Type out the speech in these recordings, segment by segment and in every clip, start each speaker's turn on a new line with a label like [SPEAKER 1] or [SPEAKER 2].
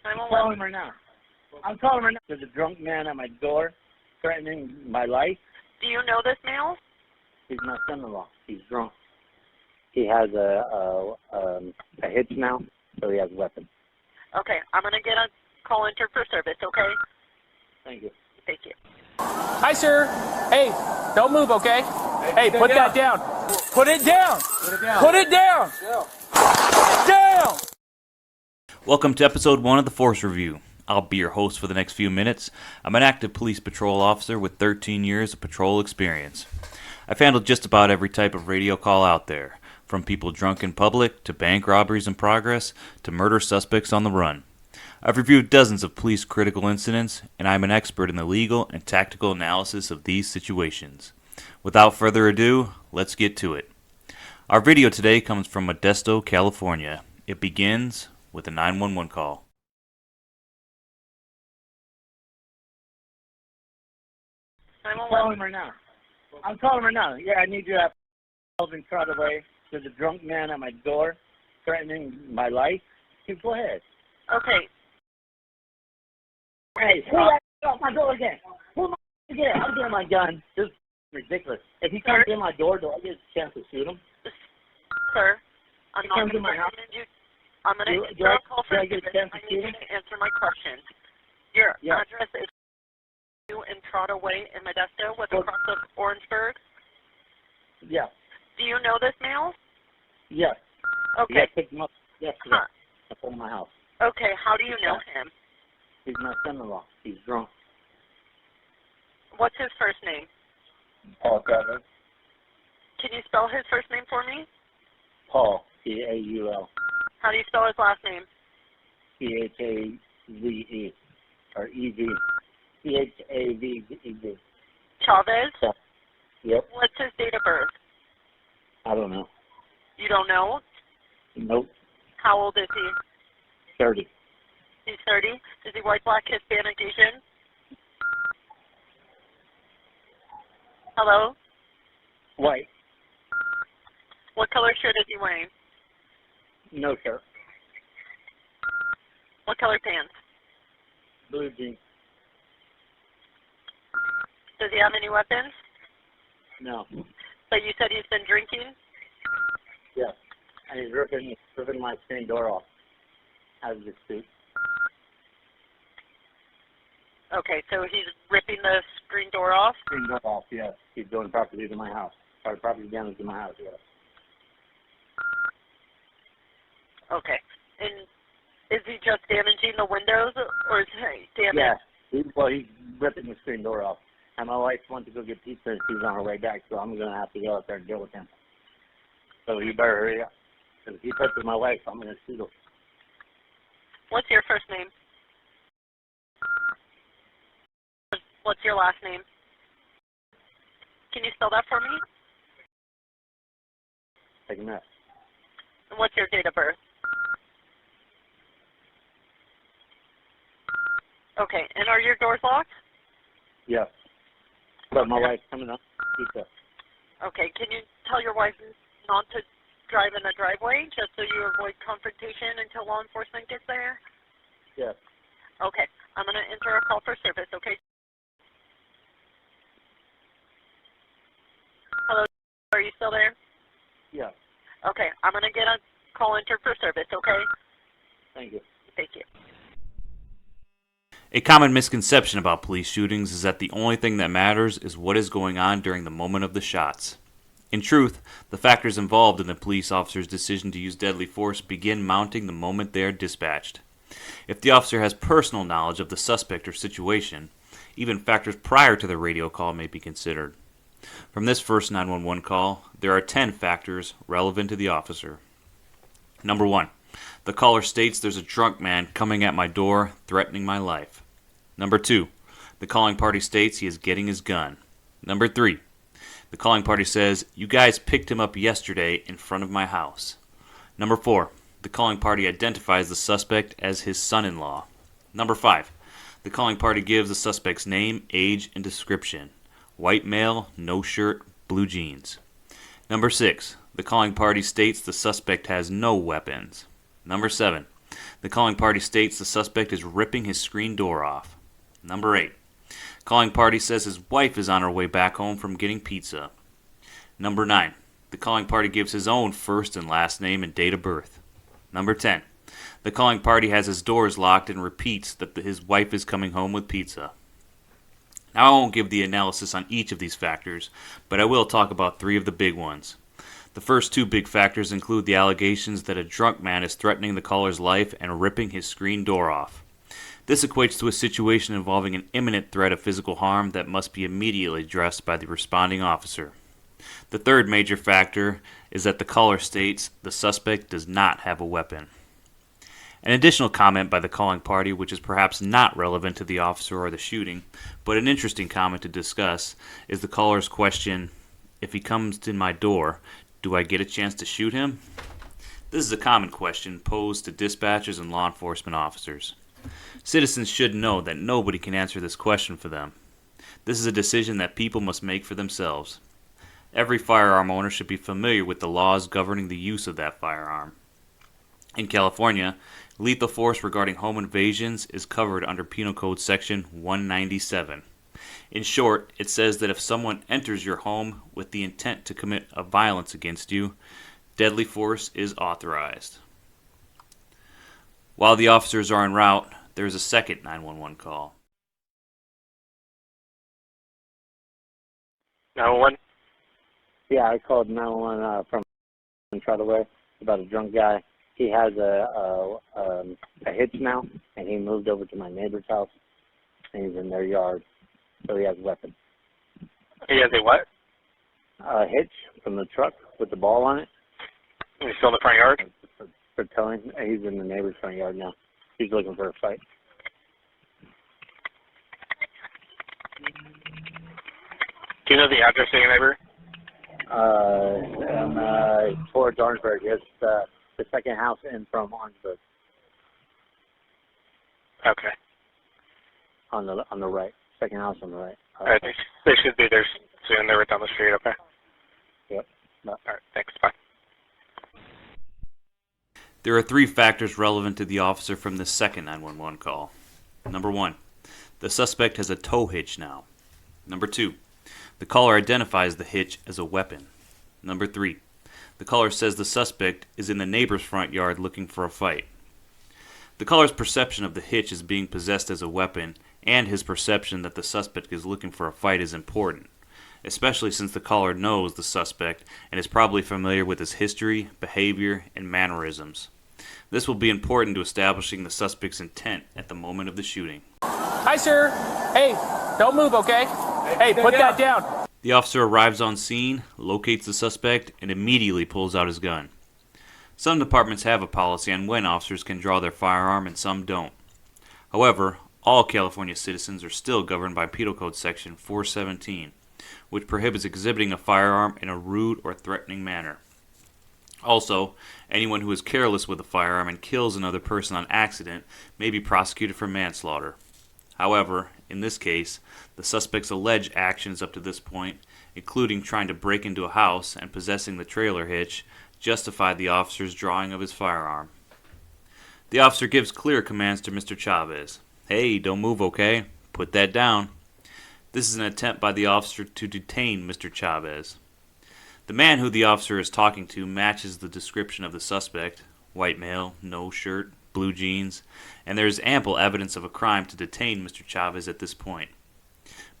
[SPEAKER 1] I'm
[SPEAKER 2] calling right now. I'm calling right now. There's a drunk man at my door threatening my life.
[SPEAKER 1] Do you know this male?
[SPEAKER 2] He's my son-in-law. He's drunk. He has a hitch now, so he has a weapon.
[SPEAKER 1] Okay, I'm going to get a call entered for service, okay?
[SPEAKER 2] Thank you.
[SPEAKER 1] Thank you.
[SPEAKER 3] Hi, sir. Hey, don't move, okay? Hey, put that down. Put it down. Put it down. Put it down. Down.
[SPEAKER 4] Welcome to episode 1 of the Force Review. I'll be your host for the next few minutes. I'm an active police patrol officer with 13 years of patrol experience. I've handled just about every type of radio call out there, from people drunk in public, to bank robberies in progress, to murder suspects on the run. I've reviewed dozens of police critical incidents, and I'm an expert in the legal and tactical analysis of these situations. Without further ado, let's get to it. Our video today comes from Modesto, California. It begins with a 911 call.
[SPEAKER 2] I'm calling right now. I'm calling right now. Yeah, I need you to have Elvin trot away. There's a drunk man at my door threatening my life. Go ahead.
[SPEAKER 1] Okay.
[SPEAKER 2] Hey, who let off my door again? Who am I again? I'm getting my gun. This is ridiculous. If he comes in my door, do I get a chance to shoot him?
[SPEAKER 1] Sir, I'm not
[SPEAKER 2] comes
[SPEAKER 1] going
[SPEAKER 2] in my house.
[SPEAKER 1] I'm going to
[SPEAKER 2] Do I
[SPEAKER 1] call for
[SPEAKER 2] get a
[SPEAKER 1] service.
[SPEAKER 2] chance to
[SPEAKER 1] I
[SPEAKER 2] shoot
[SPEAKER 1] need you
[SPEAKER 2] him?
[SPEAKER 1] to answer my question. Your
[SPEAKER 2] Yes.
[SPEAKER 1] address is in Trotaway in Modesto with across of Orangeburg.
[SPEAKER 2] Yeah.
[SPEAKER 1] Do you know this male?
[SPEAKER 2] Yes.
[SPEAKER 1] Okay.
[SPEAKER 2] Yes, pick him up yesterday.
[SPEAKER 1] Huh.
[SPEAKER 2] Up in my house.
[SPEAKER 1] Okay, how do you know him?
[SPEAKER 2] He's my son-in-law. He's drunk.
[SPEAKER 1] What's his first name?
[SPEAKER 2] Paul Chavez.
[SPEAKER 1] Can you spell his first name for me?
[SPEAKER 2] Paul. Paul.
[SPEAKER 1] How do you spell his last name?
[SPEAKER 2] Chavez. Or E-V. Chavez.
[SPEAKER 1] Chavez?
[SPEAKER 2] Yep.
[SPEAKER 1] What's his date of birth?
[SPEAKER 2] I don't know.
[SPEAKER 1] You don't know?
[SPEAKER 2] Nope.
[SPEAKER 1] How old is he?
[SPEAKER 2] 30.
[SPEAKER 1] He's 30. Is he white, black, Hispanic, Asian? Hello?
[SPEAKER 2] White.
[SPEAKER 1] What color shirt is he wearing?
[SPEAKER 2] No shirt.
[SPEAKER 1] What color pants?
[SPEAKER 2] Blue jeans.
[SPEAKER 1] Does he have any weapons?
[SPEAKER 2] No.
[SPEAKER 1] But you said he's been drinking?
[SPEAKER 2] Yeah. And he's ripping my screen door off out of his suit.
[SPEAKER 1] Okay, so he's ripping the screen door off?
[SPEAKER 2] Screen door off, yes. He's doing property to my house. Or property damage to my house, yes.
[SPEAKER 1] Okay. And is he just damaging the windows, or is he damaging?
[SPEAKER 2] Yeah. He's ripping the screen door off. And my wife went to go get pizza and she's on her way back, so I'm going to have to go out there and deal with him. So you better hurry up. Because if he touches my wife, I'm going to shoot him.
[SPEAKER 1] What's your first name? What's your last name? Can you spell that for me?
[SPEAKER 2] Take a minute.
[SPEAKER 1] And what's your date of birth? Okay, and are your doors locked?
[SPEAKER 2] Yes. But my wife's coming up. Pizza.
[SPEAKER 1] Okay, can you tell your wife not to drive in the driveway just so you avoid confrontation until law enforcement gets there?
[SPEAKER 2] Yes.
[SPEAKER 1] Okay, I'm going to enter a call for service, okay? Hello, are you still there?
[SPEAKER 2] Yes.
[SPEAKER 1] Okay, I'm going to get a call entered for service, okay?
[SPEAKER 2] Thank you.
[SPEAKER 1] Thank you.
[SPEAKER 4] A common misconception about police shootings is that the only thing that matters is what is going on during the moment of the shots. In truth, the factors involved in the police officer's decision to use deadly force begin mounting the moment they are dispatched. If the officer has personal knowledge of the suspect or situation, even factors prior to the radio call may be considered. From this first 911 call, there are 10 factors relevant to the officer. Number 1. The caller states there's a drunk man coming at my door, threatening my life. Number 2. The calling party states he is getting his gun. Number 3. The calling party says, you guys picked him up yesterday in front of my house. Number 4. The calling party identifies the suspect as his son-in-law. Number 5. The calling party gives the suspect's name, age, and description. White male, no shirt, blue jeans. Number 6. The calling party states the suspect has no weapons. Number 7. The calling party states the suspect is ripping his screen door off. Number 8. Calling party says his wife is on her way back home from getting pizza. Number 9. The calling party gives his own first and last name and date of birth. Number 10. The calling party has his doors locked and repeats that his wife is coming home with pizza. Now I won't give the analysis on each of these factors, but I will talk about 3 of the big ones. The first 2 big factors include the allegations that a drunk man is threatening the caller's life and ripping his screen door off. This equates to a situation involving an imminent threat of physical harm that must be immediately addressed by the responding officer. The third major factor is that the caller states the suspect does not have a weapon. An additional comment by the calling party, which is perhaps not relevant to the officer or the shooting, but an interesting comment to discuss, is the caller's question, "If he comes to my door, do I get a chance to shoot him?" This is a common question posed to dispatchers and law enforcement officers. Citizens should know that nobody can answer this question for them. This is a decision that people must make for themselves. Every firearm owner should be familiar with the laws governing the use of that firearm. In California, lethal force regarding home invasions is covered under Penal Code Section 197. In short, it says that if someone enters your home with the intent to commit a violence against you, deadly force is authorized. While the officers are en route, there is a second 911 call.
[SPEAKER 2] 911? Yeah, I called 911 from Trotterway about a drunk guy. He has a hitch now, and he moved over to my neighbor's house, and he's in their yard, so he has a weapon.
[SPEAKER 5] He has a what?
[SPEAKER 2] A hitch from the truck with the ball on it.
[SPEAKER 5] He's still in the front yard?
[SPEAKER 2] For towing. He's in the neighbor's front yard now. He's looking for a fight.
[SPEAKER 5] Do you know the address of your neighbor?
[SPEAKER 2] Towards Orangeburg. It's the second house in from Orangeburg.
[SPEAKER 5] Okay.
[SPEAKER 2] On the right. Second house on the right.
[SPEAKER 5] All right, they should be there soon. They were down the street, okay?
[SPEAKER 2] Yep. No.
[SPEAKER 5] All right, thanks. Bye.
[SPEAKER 4] There are 3 factors relevant to the officer from this second 911 call. Number 1, the suspect has a tow hitch now. Number 2, the caller identifies the hitch as a weapon. Number 3, the caller says the suspect is in the neighbor's front yard looking for a fight. The caller's perception of the hitch as being possessed as a weapon and his perception that the suspect is looking for a fight is important, especially since the caller knows the suspect and is probably familiar with his history, behavior, and mannerisms. This will be important to establishing the suspect's intent at the moment of the shooting.
[SPEAKER 3] Hi, sir. Hey, don't move, okay? Hey, put that down.
[SPEAKER 4] The officer arrives on scene, locates the suspect, and immediately pulls out his gun. Some departments have a policy on when officers can draw their firearm and some don't. However, all California citizens are still governed by Penal Code Section 417, which prohibits exhibiting a firearm in a rude or threatening manner. Also, anyone who is careless with a firearm and kills another person on accident may be prosecuted for manslaughter. However, in this case, the suspect's alleged actions up to this point, including trying to break into a house and possessing the trailer hitch, justified the officer's drawing of his firearm. The officer gives clear commands to Mr. Chavez. "Hey, don't move, okay? Put that down." This is an attempt by the officer to detain Mr. Chavez. The man who the officer is talking to matches the description of the suspect: white male, no shirt, blue jeans, and there is ample evidence of a crime to detain Mr. Chavez at this point.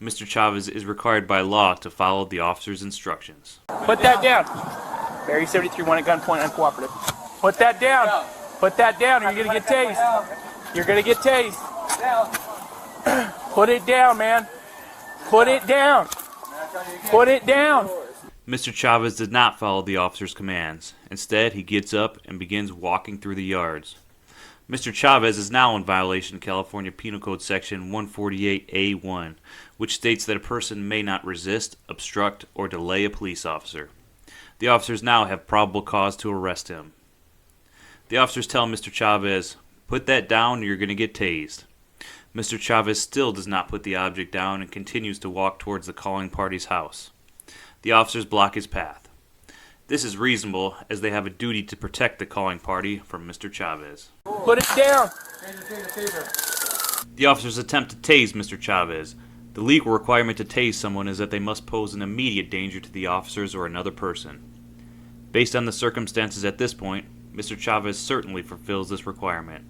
[SPEAKER 4] Mr. Chavez is required by law to follow the officer's instructions.
[SPEAKER 3] Put that down. Barry 73, one at gunpoint, uncooperative. Put that down. Put that down or you're going to get tased. You're going to get tased. Put it down, man. Put it down. Put it down.
[SPEAKER 4] Mr. Chavez did not follow the officer's commands. Instead, he gets up and begins walking through the yards. Mr. Chavez is now in violation of California Penal Code Section 148A1, which states that a person may not resist, obstruct, or delay a police officer. The officers now have probable cause to arrest him. The officers tell Mr. Chavez, "Put that down or you're going to get tased." Mr. Chavez still does not put the object down and continues to walk towards the calling party's house. The officers block his path. This is reasonable as they have a duty to protect the calling party from Mr. Chavez.
[SPEAKER 3] Put it down.
[SPEAKER 4] The officers attempt to tase Mr. Chavez. The legal requirement to tase someone is that they must pose an immediate danger to the officers or another person. Based on the circumstances at this point, Mr. Chavez certainly fulfills this requirement.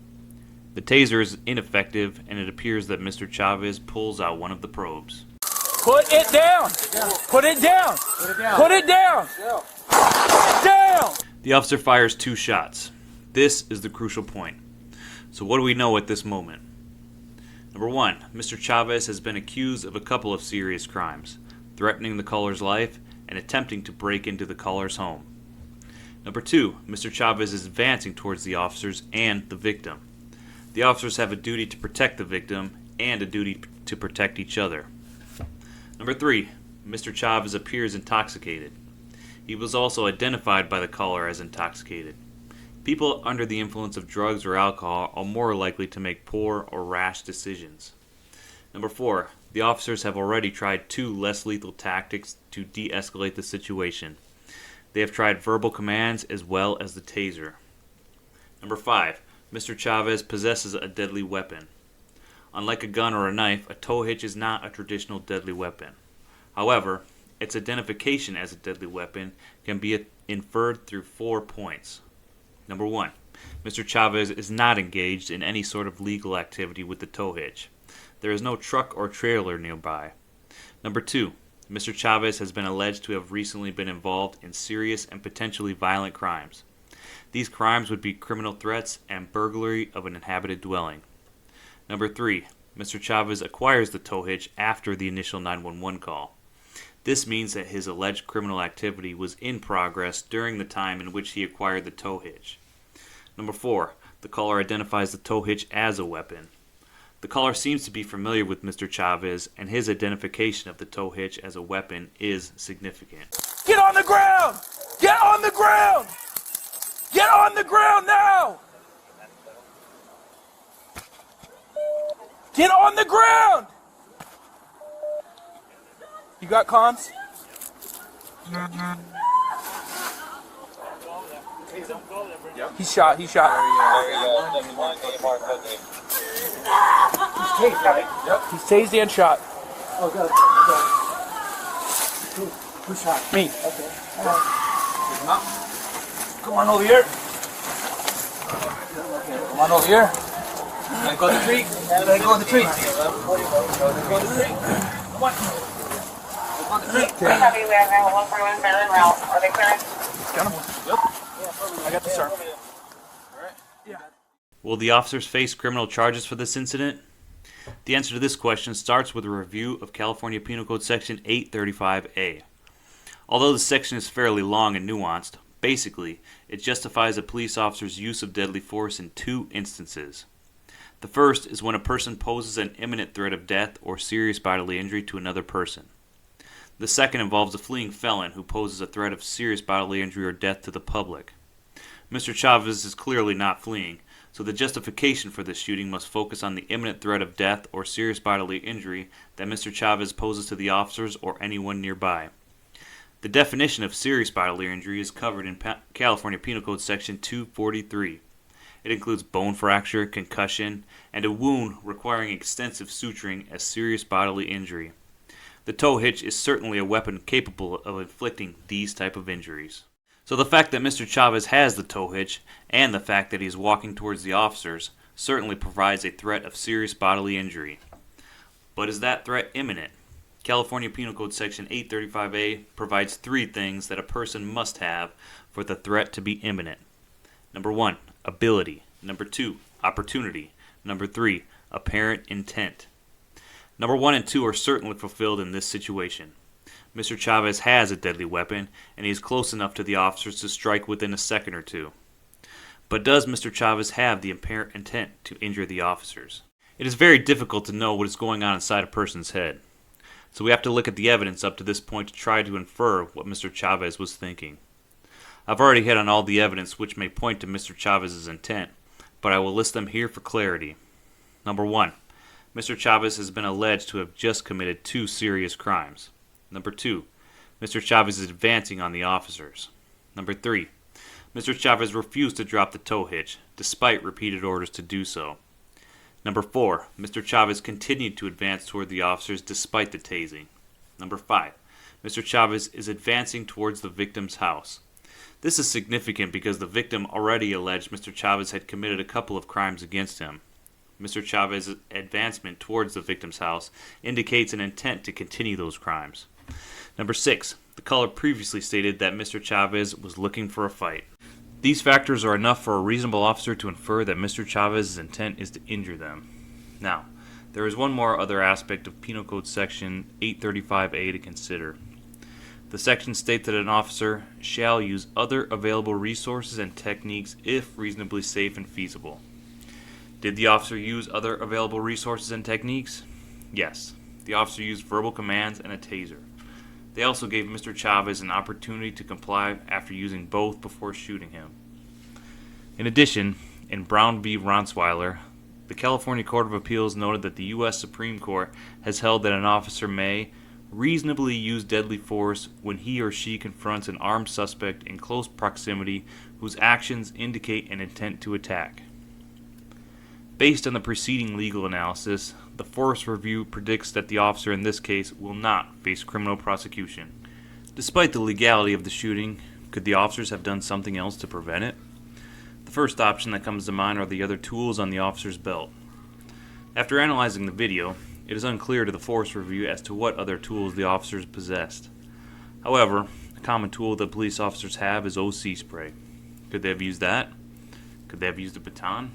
[SPEAKER 4] The taser is ineffective, and it appears that Mr. Chavez pulls out one of the probes.
[SPEAKER 3] Put it down. Put it down. Put it down. Down.
[SPEAKER 4] The officer fires 2 shots. This is the crucial point. So what do we know at this moment? Number 1, Mr. Chavez has been accused of a couple of serious crimes, threatening the caller's life and attempting to break into the caller's home. Number 2, Mr. Chavez is advancing towards the officers and the victim. The officers have a duty to protect the victim and a duty to protect each other. Number 3, Mr. Chavez appears intoxicated. He was also identified by the caller as intoxicated. People under the influence of drugs or alcohol are more likely to make poor or rash decisions. Number 4, the officers have already tried 2 less lethal tactics to de-escalate the situation. They have tried verbal commands as well as the taser. Number 5, Mr. Chavez possesses a deadly weapon. Unlike a gun or a knife, a tow hitch is not a traditional deadly weapon. However, its identification as a deadly weapon can be inferred through 4 points. Number 1, Mr. Chavez is not engaged in any sort of legal activity with the tow hitch. There is no truck or trailer nearby. Number 2, Mr. Chavez has been alleged to have recently been involved in serious and potentially violent crimes. These crimes would be criminal threats and burglary of an inhabited dwelling. Number 3, Mr. Chavez acquires the tow hitch after the initial 911 call. This means that his alleged criminal activity was in progress during the time in which he acquired the tow hitch. Number 4, the caller identifies the tow hitch as a weapon. The caller seems to be familiar with Mr. Chavez, and his identification of the tow hitch as a weapon is significant.
[SPEAKER 3] Get on the ground. Get on the ground. Get on the ground now. Get on the ground. You got comms? He's shot. He's shot. He's tased, right? Yep. He's tased and shot.
[SPEAKER 6] Oh, good. Who shot?
[SPEAKER 3] Me.
[SPEAKER 6] Okay.
[SPEAKER 3] Come on over here. Come on over here. Let go of the tree. Let go of the tree. Let go of the tree. Come on.
[SPEAKER 1] Heavy, we have 911 for in route. Are they clearing?
[SPEAKER 3] Got him. Yep. I got the sir. Yeah.
[SPEAKER 4] Will the officers face criminal charges for this incident? The answer to this question starts with a review of California Penal Code Section 835A. Although the section is fairly long and nuanced, basically, it justifies a police officer's use of deadly force in 2 instances. The first is when a person poses an imminent threat of death or serious bodily injury to another person. The second involves a fleeing felon who poses a threat of serious bodily injury or death to the public. Mr. Chavez is clearly not fleeing, so the justification for this shooting must focus on the imminent threat of death or serious bodily injury that Mr. Chavez poses to the officers or anyone nearby. The definition of serious bodily injury is covered in California Penal Code Section 243. It includes bone fracture, concussion, and a wound requiring extensive suturing as serious bodily injury. The tow hitch is certainly a weapon capable of inflicting these type of injuries. So the fact that Mr. Chavez has the tow hitch and the fact that he is walking towards the officers certainly provides a threat of serious bodily injury. But is that threat imminent? California Penal Code Section 835A provides 3 things that a person must have for the threat to be imminent. Number 1, ability. Number 2, opportunity. Number 3, apparent intent. Number 1 and 2 are certainly fulfilled in this situation. Mr. Chavez has a deadly weapon, and he is close enough to the officers to strike within a second or 2. But does Mr. Chavez have the apparent intent to injure the officers? It is very difficult to know what is going on inside a person's head. So we have to look at the evidence up to this point to try to infer what Mr. Chavez was thinking. I've already hit on all the evidence which may point to Mr. Chavez's intent, but I will list them here for clarity. Number 1. Mr. Chavez has been alleged to have just committed 2 serious crimes. Number 2. Mr. Chavez is advancing on the officers. Number 3. Mr. Chavez refused to drop the tow hitch, despite repeated orders to do so. Number 4. Mr. Chavez continued to advance toward the officers despite the tasing. Number 5. Mr. Chavez is advancing towards the victim's house. This is significant because the victim already alleged Mr. Chavez had committed a couple of crimes against him. Mr. Chavez's advancement towards the victim's house indicates an intent to continue those crimes. Number 6. The caller previously stated that Mr. Chavez was looking for a fight. These factors are enough for a reasonable officer to infer that Mr. Chavez's intent is to injure them. Now, there is one more other aspect of Penal Code Section 835A to consider. The section states that an officer shall use other available resources and techniques if reasonably safe and feasible. Did the officer use other available resources and techniques? Yes. The officer used verbal commands and a taser. They also gave Mr. Chavez an opportunity to comply after using both before shooting him. In addition, in Brown v. Ransweiler, the California Court of Appeals noted that the U.S. Supreme Court has held that an officer may reasonably use deadly force when he or she confronts an armed suspect in close proximity whose actions indicate an intent to attack. Based on the preceding legal analysis, the force review predicts that the officer in this case will not face criminal prosecution. Despite the legality of the shooting, could the officers have done something else to prevent it? The first option that comes to mind are the other tools on the officer's belt. After analyzing the video, it is unclear to the force review as to what other tools the officers possessed. However, a common tool that police officers have is OC spray. Could they have used that? Could they have used a baton?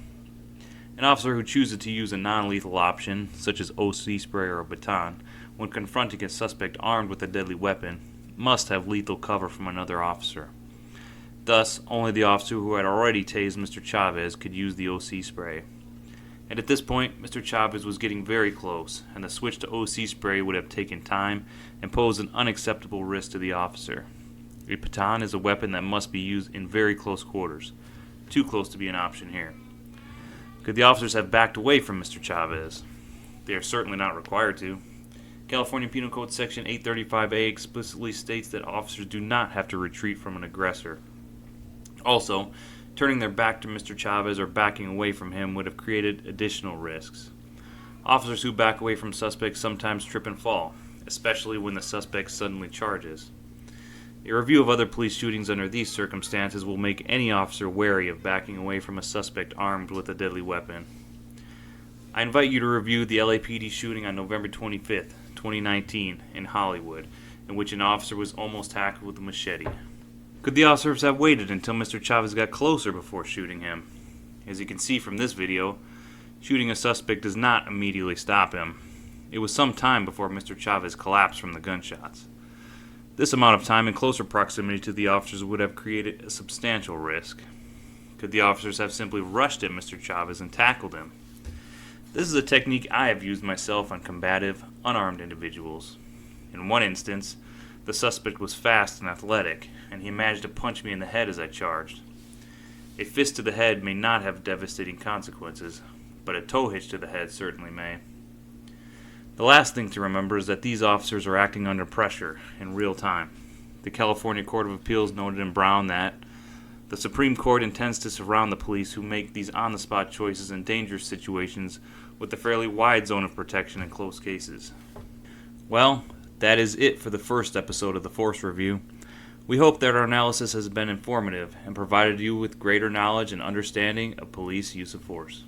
[SPEAKER 4] An officer who chooses to use a non-lethal option, such as OC spray or a baton, when confronting a suspect armed with a deadly weapon, must have lethal cover from another officer. Thus, only the officer who had already tased Mr. Chavez could use the OC spray. And at this point, Mr. Chavez was getting very close, and the switch to OC spray would have taken time and posed an unacceptable risk to the officer. A baton is a weapon that must be used in very close quarters, too close to be an option here. Could the officers have backed away from Mr. Chavez? They are certainly not required to. California Penal Code Section 835A explicitly states that officers do not have to retreat from an aggressor. Also, turning their back to Mr. Chavez or backing away from him would have created additional risks. Officers who back away from suspects sometimes trip and fall, especially when the suspect suddenly charges. A review of other police shootings under these circumstances will make any officer wary of backing away from a suspect armed with a deadly weapon. I invite you to review the LAPD shooting on November 25th, 2019 in Hollywood, in which an officer was almost tackled with a machete. Could the officers have waited until Mr. Chavez got closer before shooting him? As you can see from this video, shooting a suspect does not immediately stop him. It was some time before Mr. Chavez collapsed from the gunshots. This amount of time in closer proximity to the officers would have created a substantial risk. Could the officers have simply rushed at Mr. Chavez and tackled him? This is a technique I have used myself on combative, unarmed individuals. In one instance, the suspect was fast and athletic, and he managed to punch me in the head as I charged. A fist to the head may not have devastating consequences, but a tow hitch to the head certainly may. The last thing to remember is that these officers are acting under pressure in real time. The California Court of Appeals noted in Brown that the Supreme Court intends to surround the police who make these on-the-spot choices in dangerous situations with a fairly wide zone of protection in close cases. Well, that is it for the first episode of the Force Review. We hope that our analysis has been informative and provided you with greater knowledge and understanding of police use of force.